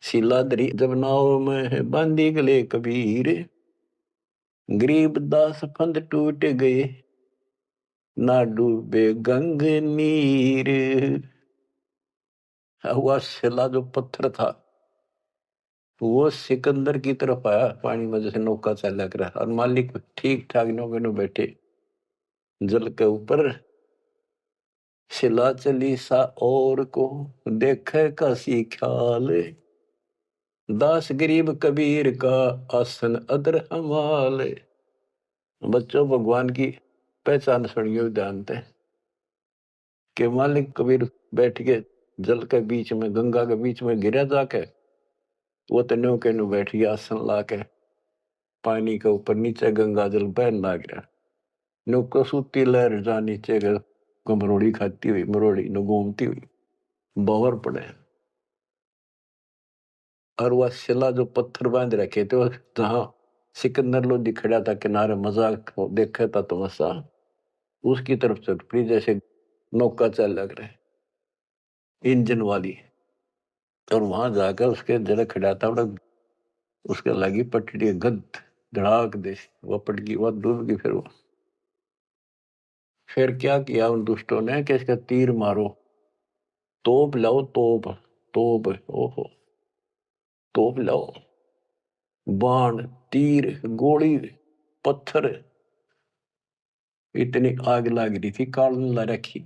सिला दरी जब नाव में बांधी गले कबीर, गरीबदास फंद टूट गए ना डूबे गंग नीर। हुआ सिला जो पत्थर था वो सिकंदर की तरफ आया, पानी में जैसे नौका चला कर, और मालिक ठीक ठाक नौके में बैठे जल के ऊपर। सिला चली सा और को देखे कासी ख्याल, दास गरीब कबीर का आसन अदर हमाल। बच्चों, भगवान की पहचान सुनियो ध्यान थे कि मालिक कबीर बैठ के जल के बीच में, गंगा के बीच में गिरा जाके, वो तो नौके नु बैठ गया आसन ला के, पानी के ऊपर नीचे गंगा जल बहन लाग रहा। नौको सूती लहर जा नीचे मरोड़ी खाती हुई, मरोड़ी नु घूमती हुई बावर पड़े। और वह शिला जो पत्थर बांध रखे थे, जहां सिकंदर लोधी खड़ा था किनारे, मजाक देखा था तमाशा, उसकी तरफ चल पड़ी जैसे नौका चल लग रहे इंजन वाली। और वहां जाकर उसके जरा खड़ा था, उसके लगी पटड़ी गद धड़ाक दे, वह पट गई, वह डूब गई। फिर क्या किया उन दुष्टों ने कि इसका तीर मारो, तोप लाओ, तोप तोप, ओहो तोप लाओ, बाण, तीर, गोली, पत्थर, इतनी आग लग रही थी, काल ला रखी।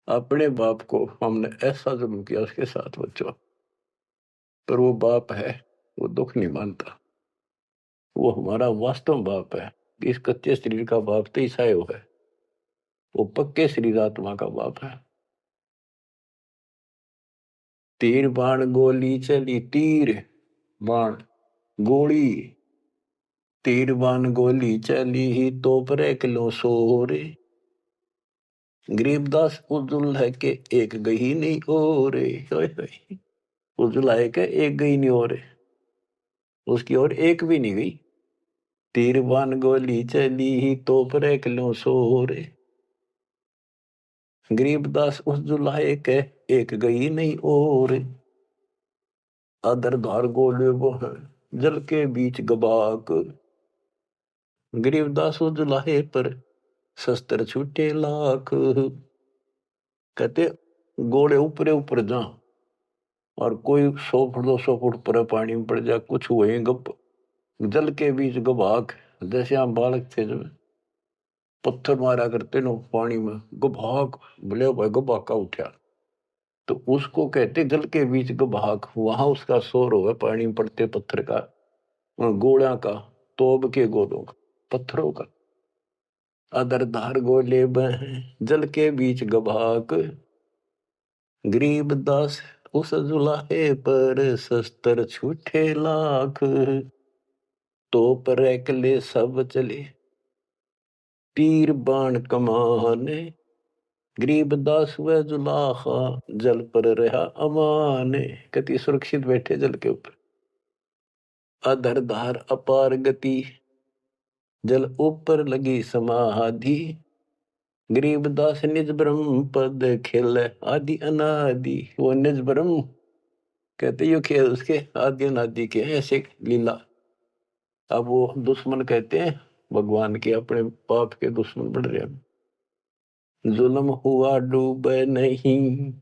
अपने बाप को हमने ऐसा जुल्म किया उसके साथ बच्चों, पर वो बाप है, वो दुख नहीं मानता, वो हमारा वास्तव बाप है। इस कच्चे शरीर का बाप तो ईसायो है, वो पक्के शरीर आत्मा का बाप है। तीर बाण गोली चली, तीर बाण गोली, तीर बाण गोली चली तो पर किलो सोरे, गरीबदास उजुल है के एक गही नहीं और, उजुल है के एक गही नहीं और, उसकी और एक भी नहीं गई। तीर बाण गोली चली तो पर किलो सोरे, गरीबदास उस जुलाए के एक गई नहीं और, अदर धार गोले वो है जल के बीच गबाक, गरीबदास उस जुलाहे पर शस्त्र छूटे लाख। कहते गोले ऊपरे ऊपर जा और कोई 100 फुट 200 फुट पर पानी में पड़ जा, कुछ हुए गप जल के बीच गवाक। जैसे हम बालक थे जब पत्थर मारा करते नो पानी में, गभाक बोले भाई गभाका उठा, तो उसको कहते जल के बीच गभाक। वहां उसका शोर होगा पानी में पड़ते पत्थर का, गोला का, तोब के गोलों का, पत्थरों का। अदर धार गोले बह जल के बीच गभाक, गरीब दास उस जुलाहे पर शस्त्र छूटे लाख। तो पर एकले सब चले तीर बाण कमाने, गरीब दास व जुलाहा जल पर रहा अमाने। कति सुरक्षित बैठे जल के ऊपर। अधर धार अपार गति जल ऊपर लगी समाधि, गरीब दास निज ब्रह्म पद खेल आदि अनादि। वो निज ब्रह्म कहते यो खेल उसके आदि अनादि के ऐसे लीला। अब वो दुश्मन कहते हैं भगवान के, अपने पाप के दुश्मन बढ़ रहे हैं। जुल्म हुआ डूबे नहीं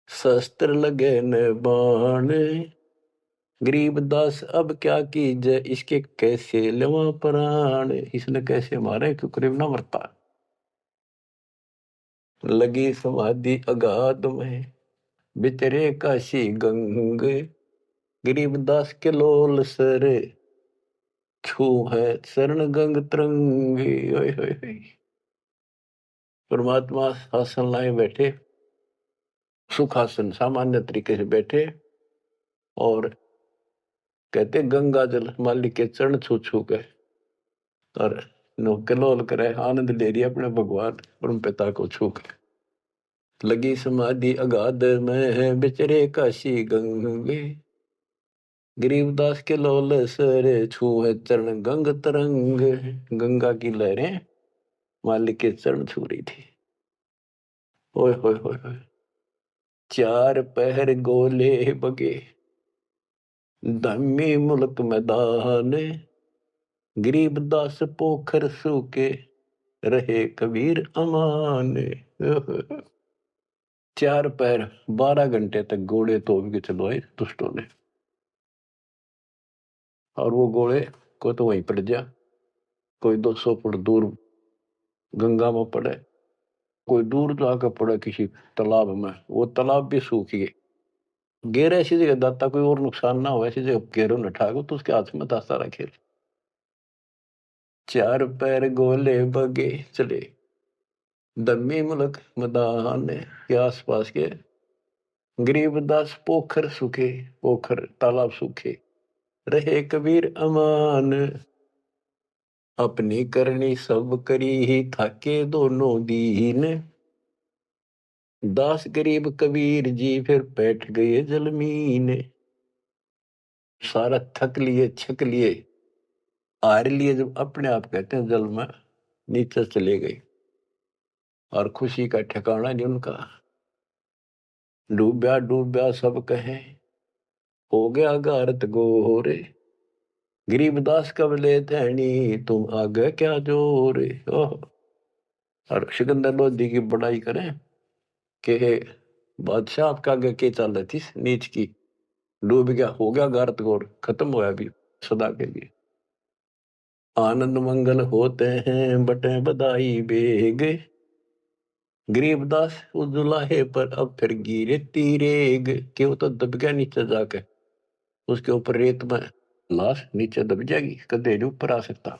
शस्त्र लगे न बाण, गरीब दास अब क्या कीजिए इसके कैसे लेवा प्राण। इसने कैसे मारे क्यों करीब ना मरता। लगी समाधि अगाध में बितरे काशी गंग, गरीब दास के लोल सर छू है शरण गंग तरंगे। परमात्मा आसन लाए बैठे, सुखासन सामान्य तरीके से बैठे, और कहते गंगा जल मालिक के चरण छू छू के और कलोल करे, आनंद ले रही अपने भगवान परम पिता को छू के। लगी समाधि अगाध में बिचरे काशी गंगे, गरीबदास के लोल सर छू है चरण गंग तरंग। गंगा की लहरें मालिक के चरण छू रही थी। ओए होए होए होए। चार पहर गोले बगे धम्मी मुल्क मैदान, गरीबदास पोखर सूके रहे कबीर अमान। 4 पैर 12 घंटे तक घोड़े तोप के चलवाए दुष्टों ने, और वो घोड़े को तो वहीं पड़ जा, कोई 200 फुट दूर गंगा में पड़े, कोई दूर जाकर पड़े किसी तालाब में, वो तालाब भी सूख गए। घेर ऐसी जगह दाता कोई और नुकसान ना हो, ऐसी जगह घेरों न ठाको तो उसके हाथ में दाता रखे। 4 पैर गोले बगे चले दम्मी मुल्क मैदान के आसपास के, गरीबदास पोखर सूखे, पोखर तालाब सूखे रहे कबीर अमान। अपनी करनी सब करी थाके दोनों दीन, दास गरीब कबीर जी फिर बैठ गए जलमीन। सारा थक लिए छक लिए हार लिए, जब अपने आप कहते हैं जल में नीचे चले गए, और खुशी का ठिकाना नहीं उनका। डूब्या डूब्या सब कहे हो गया गारत गोरे, गरीबदास कब ले धैनी तुम आगे क्या जोरे। और सिकंदर लोधी की बड़ाई करें कि बादशाह आपका आगे के चल रही थी नीच की, डूब गया, हो गया गारत गोर, खत्म होया भी सदा के लिए। आनंद मंगल होते हैं बटे बधाई बेग, गरीबदास उस जुलाहे पर अब फिर गिरे तीरेग। कि वो तो दब गया नीचे जाके, उसके ऊपर रेत में लाश नीचे दब जाएगी, कदे नहीं ऊपर आ सकता।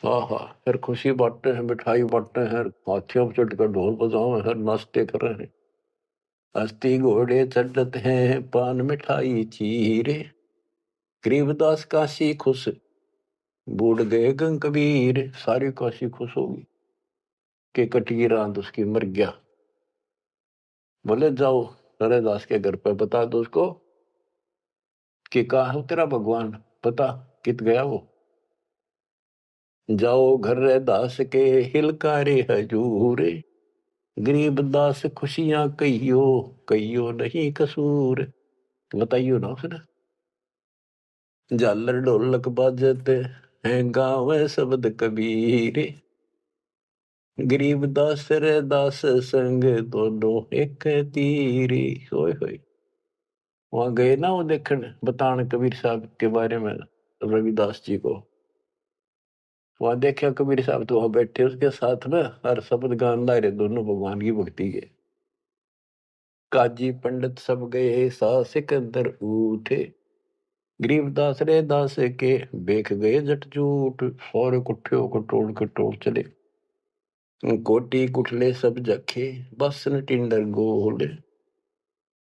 हाँ, फिर खुशी बांटते हैं, मिठाई बांटते हैं, हाथियों पर चढ़कर ढोल बजाओ हैं, नाचते कर रहे हैं। अस्थि घोड़े चढ़ते हैं पान मिठाई चीरे, गरीबदास काशी खुश बूढ़ गए गंग कबीर। सारी काशी खुश होगी कि कटगी रात उसकी मर गया। बोले जाओ नरेदास के घर पे बता दो उसको कि कहा है तेरा भगवान, पता कित गया वो। जाओ घर रे दास के हिलकारे हजूर, गरीब दास खुशियां कहियो कहियो नहीं कसूर। बताइयो ना उसने। झालर ढोलक बाजत हैं गाँव शब्द कबीर, गरीबदास रे दास संग दोनों एक तीरी। होय होय। वहां गए ना वो देखने बताने कबीर साहब के बारे में, रविदास जी को। वहां देखा कबीर साहब तो वहां बैठे उसके साथ में हर शब्द गान ला रहे दोनों भगवान की भक्ति के। काजी पंडित सब गए सा सिकंदर उठे, गरीबदास रे दास के बेख गए जट जूट। और कुठियों को टोल चले, कोटी कुठले सब जखे, बसन टिंडर गोल।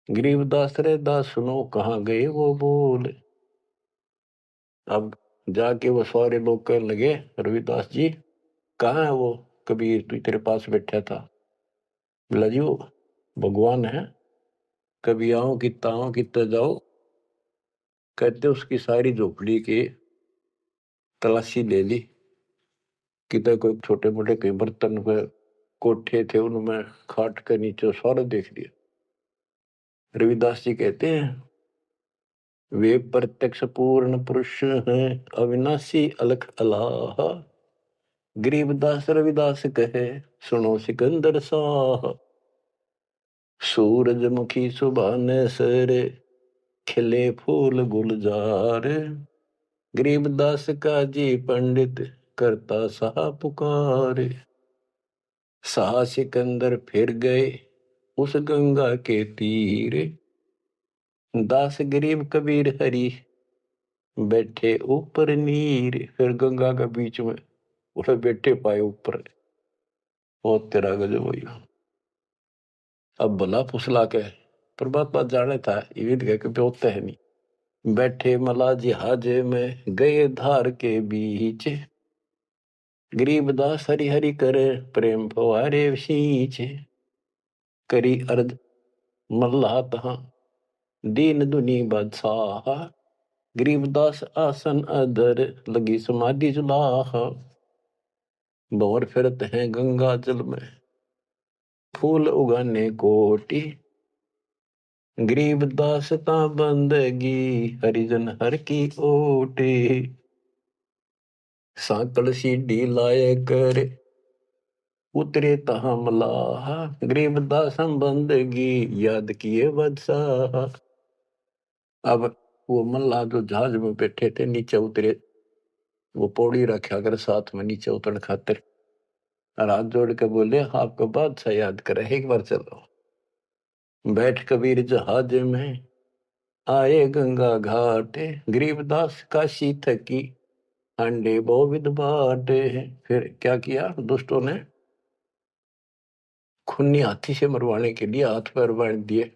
गरीबदास रे दास सुनो कहाँ गए वो बोल। अब जाके वो सारे लोग कहने लगे, रविदास जी कहाँ है वो कबीर तू तेरे पास बैठा था। बोला जी वो भगवान है, कभी आओ कितना आओ कितना जाओ। कहते उसकी सारी झोपड़ी की तलाशी ले ली, कितने कोई छोटे मोटे कई बर्तन पे कोठे थे उनमें खाट के नीचे सारा देख लिया। रविदास जी कहते हैं वे प्रत्यक्ष पूर्ण पुरुष हैं, अविनाशी अलख अलाह। गरीबदास रविदास कहे सुनो सिकंदर साह। सूरजमुखी सुबह ने सरे, खिले फूल गुलजार। गरीबदास का जी पंडित करता सा पुकार। सा सिकंदर फिर गए उस गंगा के तीर। दास गरीब कबीर हरि बैठे ऊपर नीर। फिर गंगा के बीच में उसे बैठे पाए ऊपर। ओ तेरा गजब भैया। अब भला फुसला के परमात्मा जाने था ये कभी होता है नहीं। बैठे मला जिहाजे में गए धार के बीच। गरीबदास हरि हरि करे प्रेम फवारे सींच। करी अर्ज मल्लाह तहां दीन दुनी बादशाह। गरीबदास आसन अधर लगी समाधि जुलाह। भंवर फिरत हैं गंगा जल में फूल उगाने कोटि। गरीबदास ता बंदगी हरिजन हर की ओटे। सांकल सीढ़ी लाए कर उतरे तहा मलाह। गरीबदास हम बंदगी याद किए बदशाह। अब वो मल्लाह जो जहाज में बैठे थे नीचे उतरे, वो पौड़ी रखा कर साथ में नीचे उतरने खातिर। और हाथ जोड़ के बोले आपको बादशाह याद करे एक बार चलो। बैठ कबीर जहाज में आए गंगा घाट। गरीबदास काशी थकी अंडे बोविद बाटे। फिर क्या किया दुष्टों ने, खूनी हाथी से मरवाने के लिए हाथ पैर बांध दिए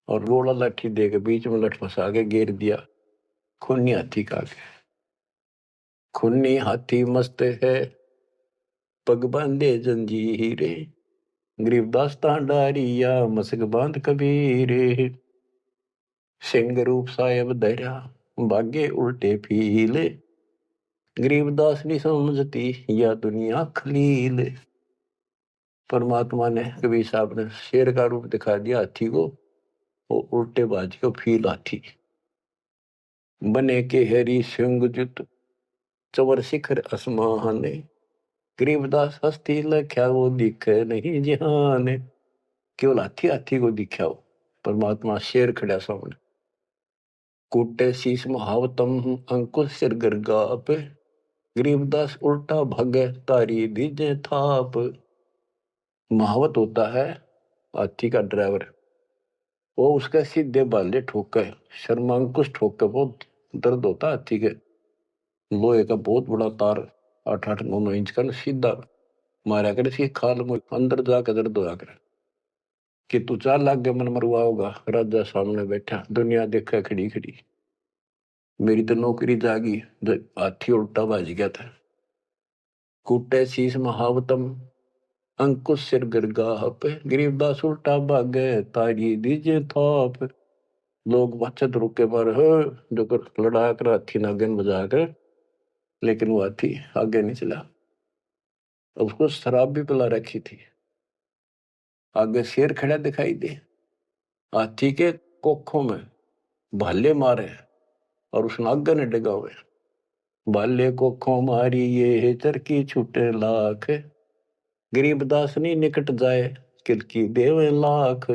और रोड़ा लाठी दे के बीच में लठ फंसा के घेर दिया। खूनी हाथी का के खूनी हाथी मस्त है पग बांधे जंजीरे। गरीबदास डारिया मसक बांध कबीरे। सिंह रूप साहेब धैर्या भागे उल्टे फीले। गरीबदास नहीं समझती या दुनिया खलील। परमात्मा ने कबीर साहब ने शेर का रूप दिखा दिया हाथी को, वो उल्टे बाज के फील हाथी बने के हरी सिंह जुत चवर शिखर आसमान। गरीबदास हस्ती लख्या वो दिखे नहीं जिहान। केवल हाथी हाथी को दिखा हो, परमात्मा शेर खड़ा सामने। कूटे शीश महावतम अंकुश सिर गरगा पे। गरीबदास उल्टा भगे तारी दीजे थाप। महावत होता है हाथी का ड्राइवर, वो उसके सीधे बाले ठोके शर्मा अंकुश ठोके बहुत दर्द होता है हाथी के। लोहे का बहुत बड़ा तार 8-8-9-9 इंच का सीधा मारा करे सी खाल में अंदर जाकर दर्द होया करे कि तू 4 लाख के मन मरवा होगा। राजा सामने बैठा दुनिया देखा खड़ी खड़ी, मेरी तो नौकरी जागी। हाथी उल्टा बाज गया था। कूटे शीश महावतम अंकुश सिर गरगाह पे। गरीबदास उल्टा भागे तारी दीजे थाप। लोग बचत रुके पर जो कर लड़ा कर हाथी नागन बजा कर, लेकिन वो हाथी आगे नहीं चला। उसको शराब भी पिला रखी थी। आगे शेर खड़ा दिखाई दे, हाथी के कोखों में भाले मारे और उस नागन ने डगा हुए। भाले कोखों मारी ये चरकी छूटे लाख। गरीबदास नहीं निकट जाए किल की देव लाख।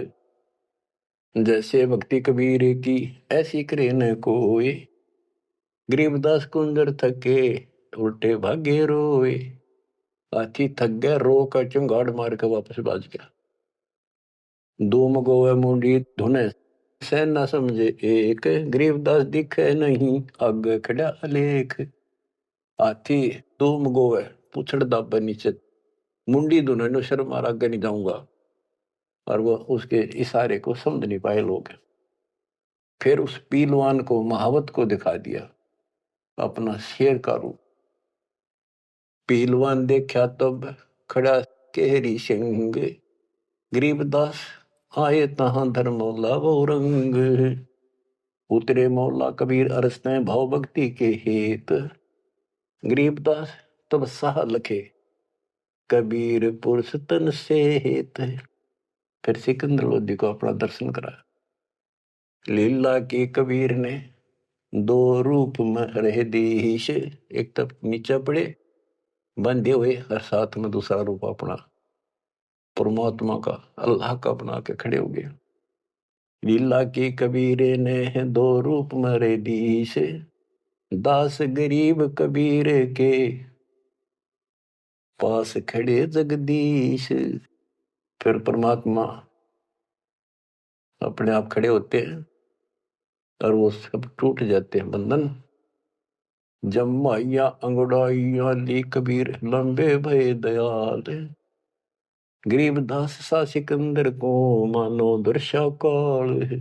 जैसे भक्ति कबीर की ऐसी करे न कोई। गरीबदास कुंजर थके उल्टे भागे रोए। हाथी थक गया, रो का चुंगाड़ मार के वापस बाज गया। धूम गोवे मुंडी धुने सह न समझे एक। गरीबदास दिखे नहीं आगे खड़ा अलेख। हाथी धूम गोवे पूछड़ दाबे नीचे, मुंडी धुने नो शर्म मार आगे नहीं जाऊंगा। और वो उसके इशारे को समझ नहीं पाए लोग। फिर उस पीलवान को महावत को दिखा दिया अपना शेर का रूप। पीलवान देखा तब खड़ा केहरी सिंह। गरीबदास आए तहां धर्मौला वो रंग। उतरे मौला कबीर अरसते भाव भक्ति के हेत। गरीबदास तब साह लखे कबीर पुरुष तन से हेत। फिर सिकंदर लोधी को अपना दर्शन करा। लीला की कबीर ने दो रूप में रहे दीश। एक तब नीचे पड़े बंधे हुए और साथ में दूसरा रूप अपना परमात्मा का अल्लाह का बना के खड़े हो गए। लीला की कबीरे ने दो रूप मरे दीश। दास गरीब कबीर के पास खड़े जगदीश। फिर परमात्मा अपने आप खड़े होते हैं और वो सब टूट जाते हैं बंधन। जमाइया अंगड़ाइया ली कबीर लंबे भय दयाल। गरीबदास सा सिकंदर को मानो दर्शा काल।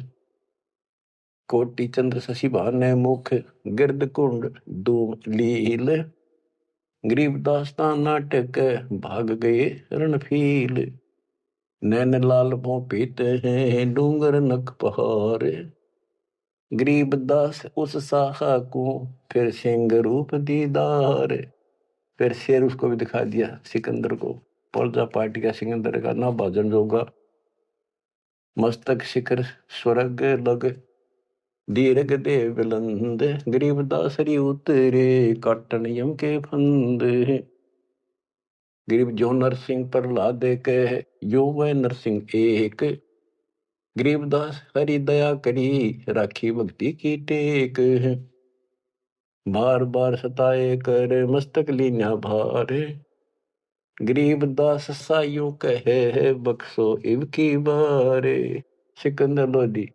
कोटि चंद्र शशि भाने मुख गिरद कुंड धूम लील। गरीबदास ता नाटक भाग गए रणफील। नैन लाल पो पीते हैं डूंगर नक पहाड़। गरीबदास उस साहा को फिर सिंह रूप दीदार। फिर शेर उसको भी दिखा दिया सिकंदर को। पर्जा पार्टी का सिकंदर का ना भाजन जोगा। मस्तक शिखर स्वर्ग लग दीर्घ देव बुलंद। गरीबदास री उतरे काटन यम के फंद। गरीब जो नरसिंह प्रहलाद के यो वह नरसिंह एक। गरीबदास हरि दया करी राखी भक्ति की टेक। बार बार सताए कर मस्तक लीना भार। गरीबदास साइयों कहे बख्शो इब की बारे। सिकंदर लोधी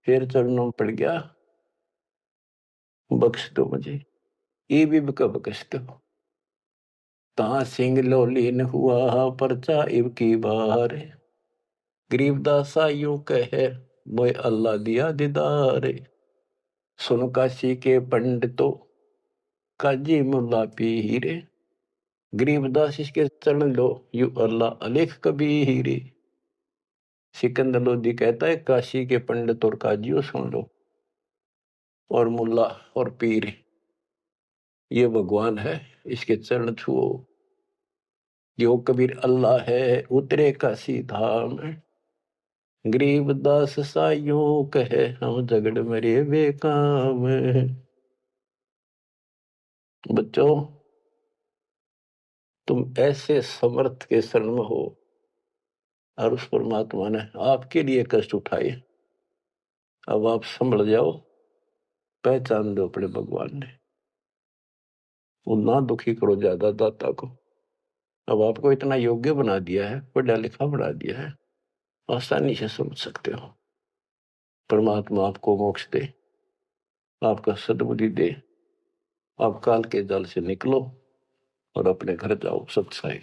फिर चरणों पड़ गया, बख्श दो मुझे, इब का बख्श दो। ता सिंह लोलीन हुआ परचा इब की बार। गरीबदास साइयों कहे मोय अल्लाह दिया दीदार। सुन काशी के पंडितों काजी मुल्ला पीर। गरीबदास इसके चरण लो यू अल्लाह अलेख कबीर। सिकंदर लोधी कहता है काशी के पंडित और काजियों सुन लो, और मुल्ला और पीर ये भगवान है, इसके चरण छुओ। यो कबीर अल्लाह है उतरे काशी धाम। गरीबदास साइयों कहे हम झगड़ मरे बेकाम। बच्चों तुम ऐसे समर्थ के शरण में हो और उस परमात्मा ने आपके लिए कष्ट उठाए। अब आप संभल जाओ, पहचान दो अपने भगवान ने। वो ना दुखी करो ज्यादा दाता को। अब आपको इतना योग्य बना दिया है, पढ़ा लिखा बना दिया है, आसानी से समझ सकते हो। परमात्मा आपको मोक्ष दे, आपका सद्बुद्धि दे। आप काल के जाल से निकलो और अपने घर जाओ सत्साई।